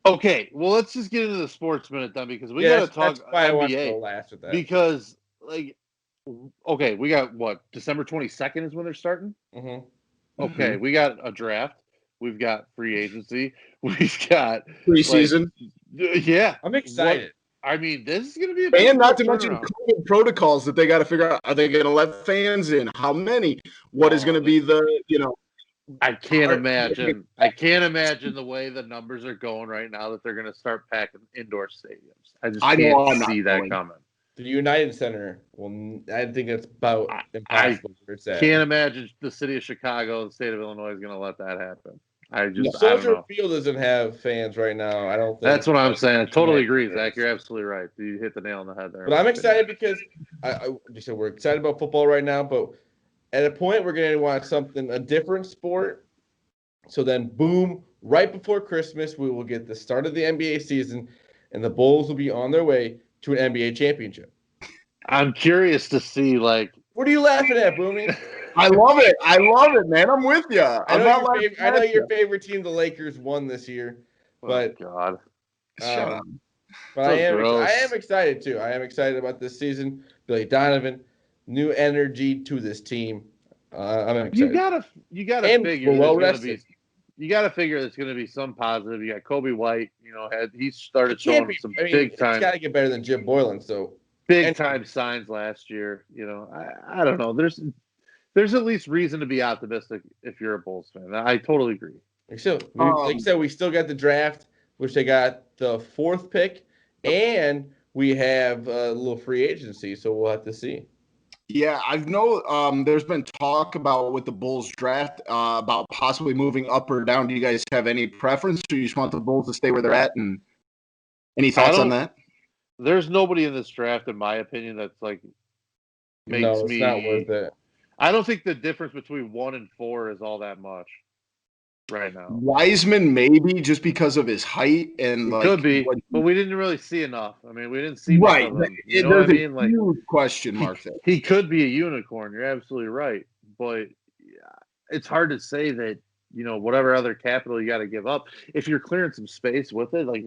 Okay, well, let's just get into the sports minute then because we Yeah, got to talk that's why I want to go NBA last with that. because like okay, we got what December 22nd is when they're starting. Mm-hmm. Okay, we got a draft. We've got free agency. We've got like Preseason. yeah. I'm What excited. I mean, this is going to be a big And not quick to mention turnaround. COVID protocols that they got to figure out. Are they going to let fans in? How many? What is going to be the, I can't are- imagine. I can't imagine the way the numbers are going right now that they're going to start packing indoor stadiums. I just I know can't I'm not see that going. coming. The United Center. Well, I think it's about impossible where it's at. Can't imagine the city of Chicago, the state of Illinois is going to let that happen. I don't Soldier know. Field doesn't have fans right now. I don't think. That's what I'm saying. I totally agree, United Zach. is. You're absolutely right. You hit the nail on the head there. But I'm excited because you said we're excited about football right now, but at a point we're going to watch a different sport. So then, boom, right before Christmas, we will get the start of the NBA season, and the Bulls will be on their way to an NBA championship. I'm curious to see, like. What are you laughing at, Boomy? I love it. I love it, man. I'm with you. I know your favorite team, the Lakers, won this year, but God, shut up. But So I gross. am excited too. I am excited about this season. Billy Donovan, new energy to this team. I'm excited. You gotta And figure we're well there's gonna rested. be. You got to figure there's going to be some positive. You got Kobe White. He started showing some big time. It's got to get better than Jim Boylan. So big time signs last year. I don't know. There's at least reason to be optimistic if you're a Bulls fan. I totally agree. So, like I said, we still got the draft, which they got the 4th pick, and we have a little free agency. So we'll have to see. Yeah, there's been talk about with the Bulls draft about possibly moving up or down. Do you guys have any preference, or you just want the Bulls to stay where they're at? And any thoughts on that? There's nobody in this draft, in my opinion, that's like makes it's not worth it. I don't think the difference between 1 and 4 is all that much right now. Wiseman, maybe just because of his height and could be, but we didn't really see enough. I mean, we didn't see right. Much of him. You know what I mean? Like huge question mark there. He could be a unicorn. You're absolutely right, but it's hard to say that whatever other capital you got to give up if you're clearing some space with it. Like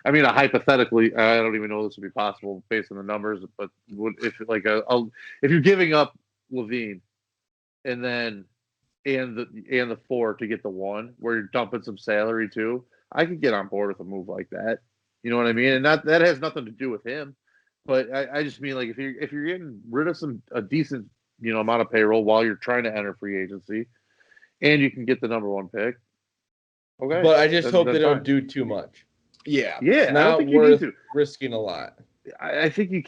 hypothetically, I don't even know if this would be possible based on the numbers, but if you're giving up Levine and then and the 4 to get the 1, where you're dumping some salary too, I could get on board with a move like that. You know what I mean? And that has nothing to do with him, but I just mean like if you're getting rid of a decent amount of payroll while you're trying to enter free agency, and you can get the number 1 pick. Okay, but I just hope they don't do too much. Yeah. It's not worth risking a lot. I think you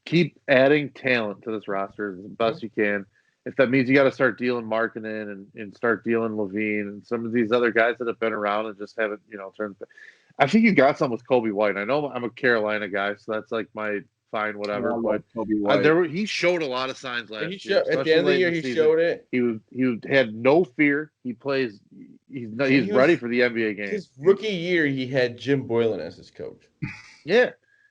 keep adding talent to this roster as best you can. If that means you got to start dealing Markkanen and start dealing Levine and some of these other guys that have been around and just haven't, turned. I think you got some with Kobe White. I know I'm a Carolina guy, so that's like my fine whatever. But Kobe White. He showed a lot of signs last year. At the end of the year, he showed it. He had no fear. He plays. He's ready for the NBA game. His rookie year, he had Jim Boylan as his coach. Yeah.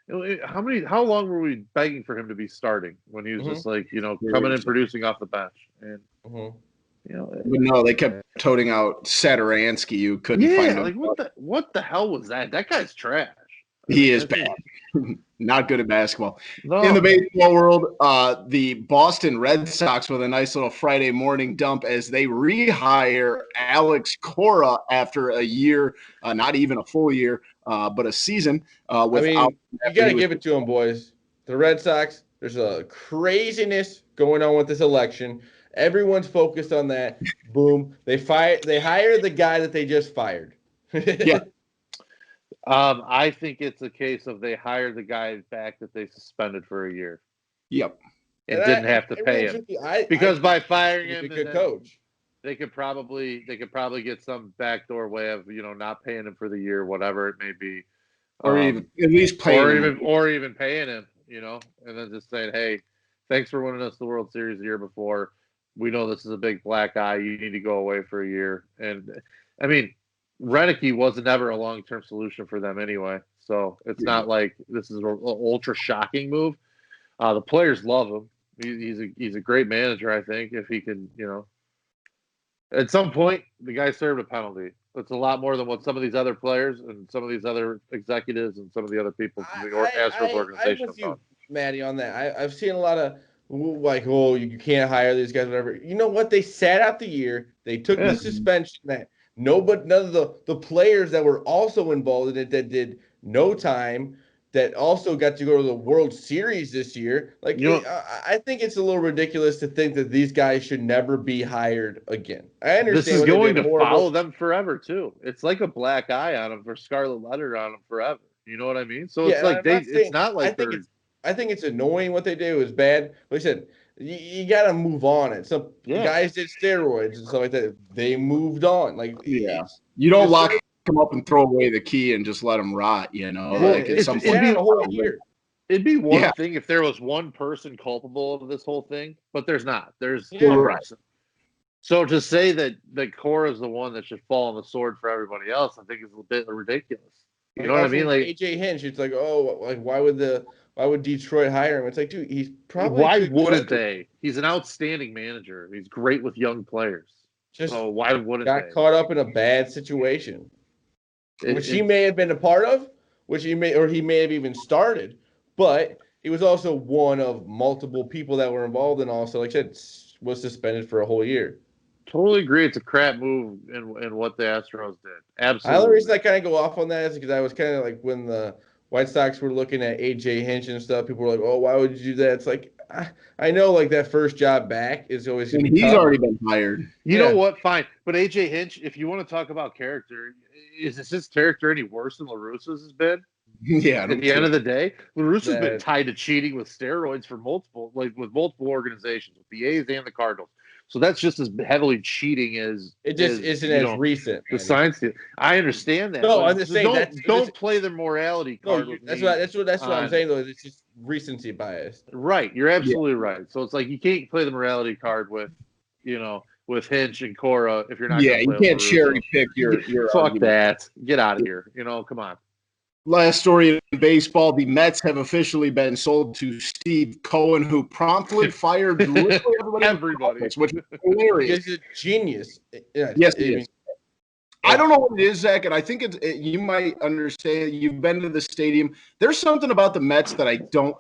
How long were we begging for him to be starting when he was just like, coming in producing off the bench? And, but no, they kept toting out Satoransky. You couldn't find him. Like what the hell was that? That guy's trash. He is bad. Not good at basketball. No. In the baseball world, the Boston Red Sox with a nice little Friday morning dump as they rehire Alex Cora after a year, not even a full year, but a season. You got to give it to them, boys. The Red Sox, there's a craziness going on with this election. Everyone's focused on that. Boom. They hire the guy that they just fired. Yeah. I think it's a case of they hired the guy back that they suspended for a year. Yep. And didn't have to pay him because by firing him, a good coach, they could probably get some backdoor way of not paying him for the year, whatever it may be, or even at least paying him. or even paying him, and then just saying, hey, thanks for winning us the World Series the year before. We know this is a big black eye. You need to go away for a year. And I mean, Renicky wasn't ever a long-term solution for them anyway. So it's not like this is an ultra shocking move. The players love him. He's a great manager, I think, if he can, at some point, the guy served a penalty. It's a lot more than what some of these other players and some of these other executives and some of the other people from the Astros organization I'm have with you, done. Maddie, on that. I've seen a lot of like, oh, you can't hire these guys, whatever. You know what? They sat out the year. They took Yeah. the suspension. That none of the players that were also involved in it that did no time, that also got to go to the World Series this year. Like, You know- I think it's a little ridiculous to think that these guys should never be hired again. I understand This is what they going did, to horrible. follow them forever too. It's like a black eye on them, or scarlet letter on them forever. You know what I mean? So it's Yeah, like I'm not it's saying- not like I think it's annoying what they do is bad. Like I said, you got to move on. And some Yeah. guys did steroids and stuff like that. They moved on. Like, Yeah. You don't Yes, lock sir. them up and throw away the key and just let them rot. You know, Well, like at it's some been point. a whole year. it'd be one Yeah. thing if there was one person culpable of this whole thing, but there's not. There's Yeah. one Right. person. So to say that Cora is the one that should fall on the sword for everybody else, I think is a bit ridiculous. You know what I mean? Like, AJ Hinch, it's like, oh, like why would Detroit hire him? It's like, dude, he's probably why a good wouldn't coach. they? He's an outstanding manager. He's great with young players. Just So why wouldn't got they? caught up in a bad situation, which he It- may have been a part of, which he may have even started, but he was also one of multiple people that were involved, and also, like I said, was suspended for a whole year. Totally agree. It's a crap move in what the Astros did. The Absolutely. only reason I kind of go off on that is because I was kind of like when the White Sox were looking at AJ Hinch and stuff, people were like, "Oh, why would you do that?" It's like I know, like that first job back is always going to be He's tough. already been hired. You Yeah. know what? Fine. But AJ Hinch, if you want to talk about character, is his character any worse than LaRusso's has been? Yeah. At the end of the day, LaRusso's been That- tied to cheating with steroids for multiple organizations, with the A's and the Cardinals. So that's just as heavily cheating as It just as, isn't you as know, recent. the Manny. science deal. I understand that. No, but I'm just saying that's- don't play the morality No, card. with that's me what I'm on- saying though. It's just recency bias. Right, you're absolutely right. So it's like you can't play the morality card with Hinch and Cora if you're not. Yeah, gonna you play can't LaRusso. cherry pick your Fuck argument. that. Get out of here. Come on. Last story in baseball: the Mets have officially been sold to Steve Cohen, who promptly fired literally everybody. Everybody. Which is hilarious. He's a genius. Yeah, Yes, I he mean, is. I don't know what it is, Zach, and I think you might understand. You've been to the stadium. There's something about the Mets that I don't.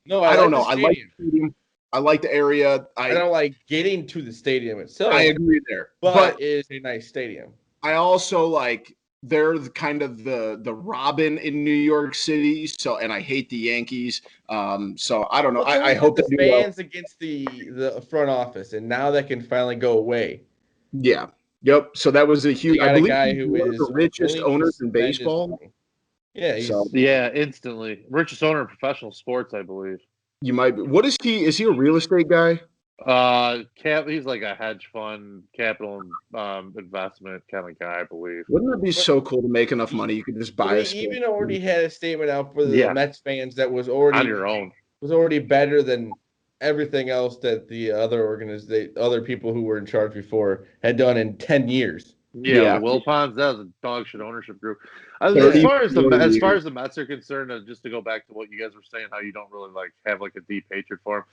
No, I don't like know. the I like stadium. the stadium. I like the area. I don't like getting to the stadium itself. I agree there, but it is a nice stadium. I also like they're kind of the Robin in New York City. So, and I hate the Yankees. So I don't know. Well, I hope the they do well. fans against the front office, and now that can finally go away. Yeah. Yep. So that was a huge. You got I a believe guy he's who one of is the richest willing to owners in spend his baseball. money. Yeah, he's, So Yeah, instantly. Richest owner in professional sports, I believe. you might. What is he? Is he a real estate guy? He's like a hedge fund, capital investment kind of guy, I believe. Wouldn't it be so cool to make enough money you could just buy a he even already had a statement out for the Yeah. Mets fans that was already On your own. better than everything else that the other people who were in charge before had done in 10 years. Yeah, Will Ponds, that was a dog shit ownership group. As 30, far as 40 the Mets are concerned, just to go back to what you guys were saying, how you don't really have a deep hatred for them.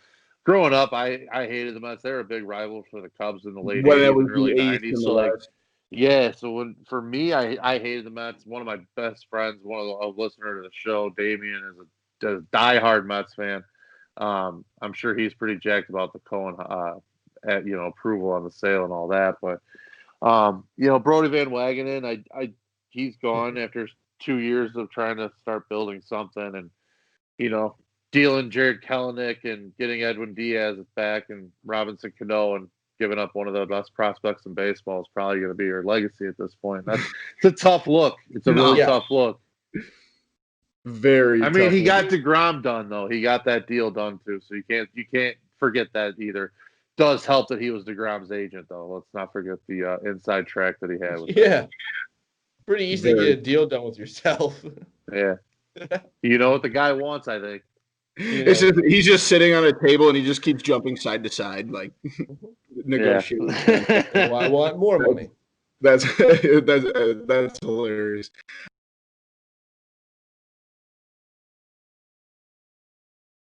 Growing up, I hated the Mets. They were a big rival for the Cubs in the late Well, 80s that was and early the 80s 90s. and So the West. yeah, so for me, I hated the Mets. One of my best friends, a listener to the show, Damien, is a diehard Mets fan. I'm sure he's pretty jacked about the Cohen, approval on the sale and all that. But Brody Van Wagenen, he's gone after 2 years of trying to start building something, and dealing Jared Kelenic and getting Edwin Diaz back and Robinson Cano and giving up one of the best prospects in baseball is probably going to be your legacy at this point. It's a tough look. It's a really tough look. Very. I mean, tough he one. got DeGrom done though. He got that deal done too. So you can't forget that either. Does help that he was DeGrom's agent though. Let's not forget the inside track that he had with Yeah. Pretty easy to Very. get a deal done with yourself. Yeah. You know what the guy wants, I think. It's just, he's just sitting on a table and he just keeps jumping side to side, like negotiating. Well, I want more money. That's hilarious.